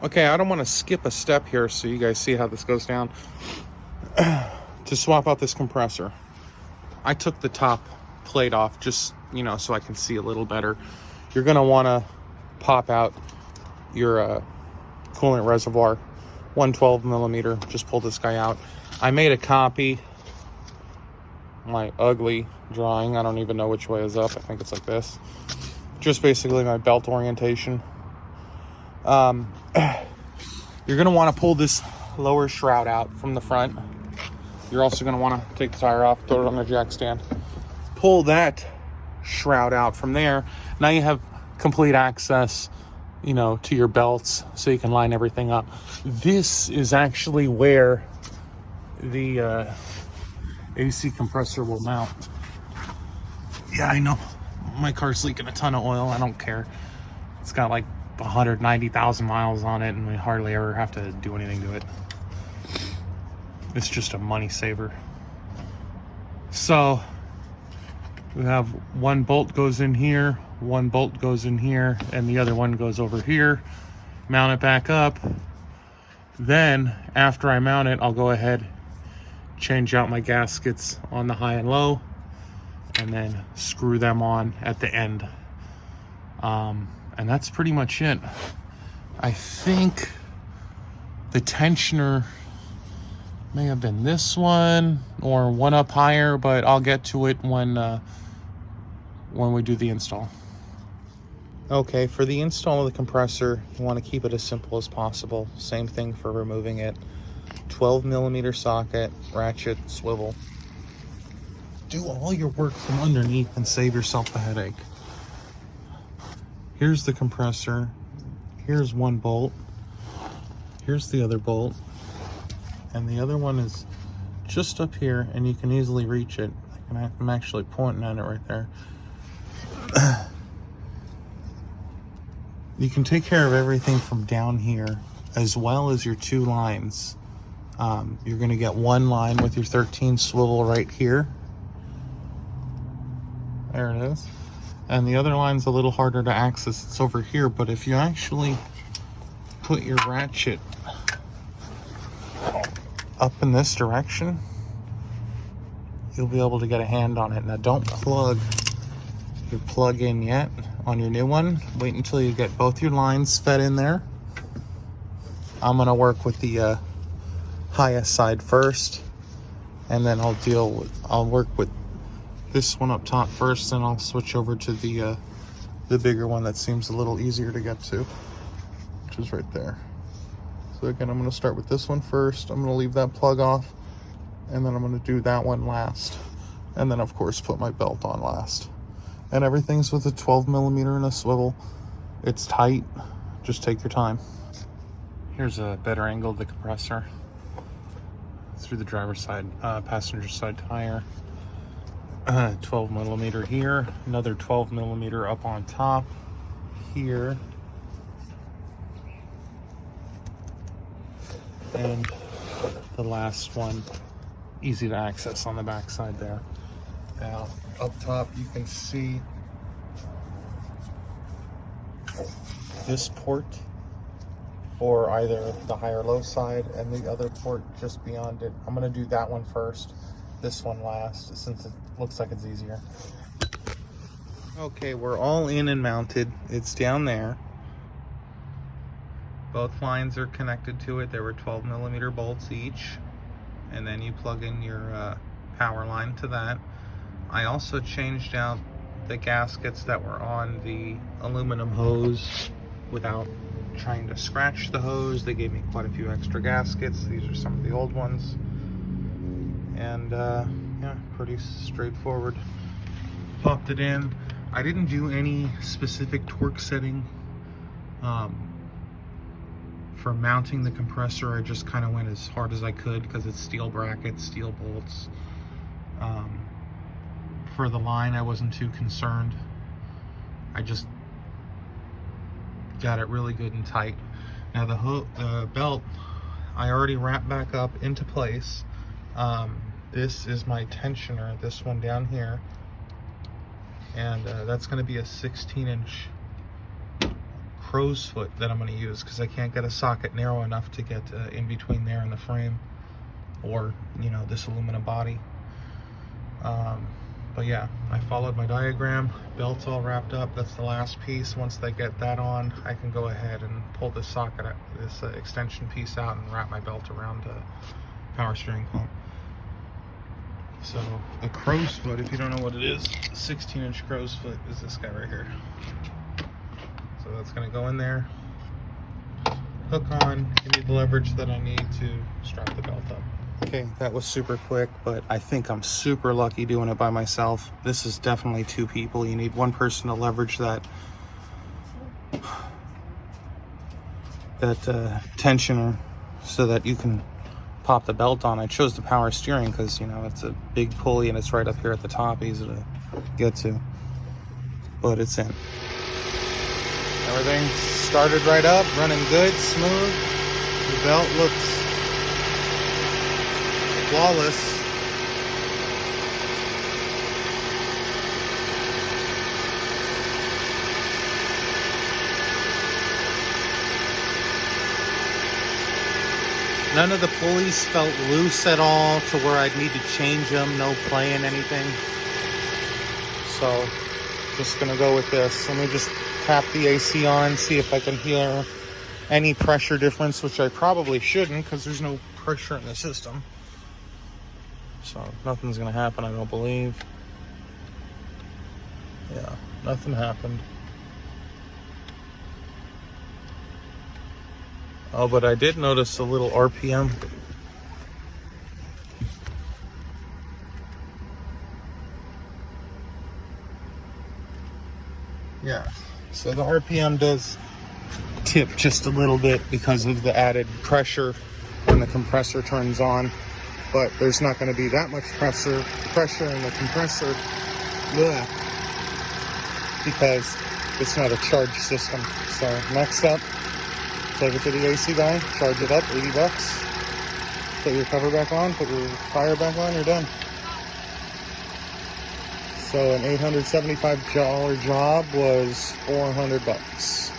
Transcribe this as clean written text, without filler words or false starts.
Okay, I don't want to skip a step here so you guys see how this goes down. To swap out this compressor, I took the top plate off just, so I can see a little better. You're going to want to pop out your coolant reservoir, 112 millimeter. Just pull this guy out. I made a copy, my ugly drawing. I don't even know which way is up. I think it's like this. Just basically my belt orientation. You're going to want to pull this lower shroud out from the front. You're also going to want to take the tire off, throw it on the jack stand. Pull that shroud out from there. Now you have complete access, to your belts so you can line everything up. This is actually where the AC compressor will mount. Yeah, I know. My car's leaking a ton of oil. I don't care. It's got like 190,000 miles on it, and we hardly ever have to do anything to it. It's just a money saver. So we have one bolt goes in here, one bolt goes in here, and the other one goes over here. Mount it back up. Then after I mount it, I'll go ahead, change out my gaskets on the high and low, and then screw them on at the end. And that's pretty much it. I think the tensioner may have been this one or one up higher, but I'll get to it when we do the install. Okay, for the install of the compressor, you want to keep it as simple as possible. Same thing for removing it. 12 millimeter socket, ratchet, swivel. Do all your work from underneath and save yourself the headache. Here's the compressor. Here's one bolt. Here's the other bolt. And the other one is just up here, and you can easily reach it. I'm actually pointing at it right there. You can take care of everything from down here, as well as your two lines. You're going to get one line with your 13 swivel right here. There it is. And the other line's a little harder to access. It's over here, but if you actually put your ratchet up in this direction, you'll be able to get a hand on it. Now don't plug your plug in yet on your new one. Wait until you get both your lines fed in there. I'm gonna work with the highest side first, and then I'll work with this one up top first, and I'll switch over to the bigger one that seems a little easier to get to, which is right there. So again, I'm gonna start with this one first. I'm gonna leave that plug off, and then I'm gonna do that one last. And then of course put my belt on last. And everything's with a 12 millimeter and a swivel. It's tight, just take your time. Here's a better angle of the compressor through the driver's side, passenger side tire. 12 millimeter here, another 12 millimeter up on top here, and the last one easy to access on the back side there. Now up top you can see this port for either the high or low side, and the other port just beyond it. I'm going to do that one first, this one last, since it looks like it's easier. Okay, we're all in and mounted. It's down there. Both lines are connected to it. There were 12 millimeter bolts each, and then you plug in your power line to that. I also changed out the gaskets that were on the aluminum hose without trying to scratch the hose. They gave me quite a few extra gaskets. These are some of the old ones, and yeah, pretty straightforward. Popped it in. I didn't do any specific torque setting for mounting the compressor. I just kind of went as hard as I could because it's steel brackets, steel bolts. For the line, I wasn't too concerned. I just got it really good and tight. Now the belt, I already wrapped back up into place. This is my tensioner, this one down here, and that's going to be a 16-inch crow's foot that I'm going to use because I can't get a socket narrow enough to get in between there and the frame, or, you know, this aluminum body. But yeah, I followed my diagram. Belt's all wrapped up. That's the last piece. Once they get that on, I can go ahead and pull this socket, this extension piece out, and wrap my belt around the power steering pump. So a crow's foot, if you don't know what it is, a 16-inch crow's foot is this guy right here. So that's going to go in there, hook on, give me the leverage that I need to strap the belt up. Okay, that was super quick, but I think I'm super lucky doing it by myself. This is definitely 2 people. You need one person to leverage that tensioner so that you can pop the belt on. I chose the power steering because, you know, it's a big pulley and it's right up here at the top, easy to get to. But it's in. Everything started right up, running good, smooth. The belt looks flawless. None of the pulleys felt loose at all to where I'd need to change them. No playing anything. So just gonna go with this. Let me just tap the AC on, see if I can hear any pressure difference, which I probably shouldn't because there's no pressure in the system. So nothing's gonna happen, I don't believe. Yeah, nothing happened. Oh, but I did notice a little RPM. Yeah, so the RPM does tip just a little bit because of the added pressure when the compressor turns on. But there's not going to be that much pressure in the compressor because it's not a charged system. So next up, take it to the AC guy, charge it up, 80 bucks. Put your cover back on, put your tire back on, you're done. So an $875 job was 400 bucks.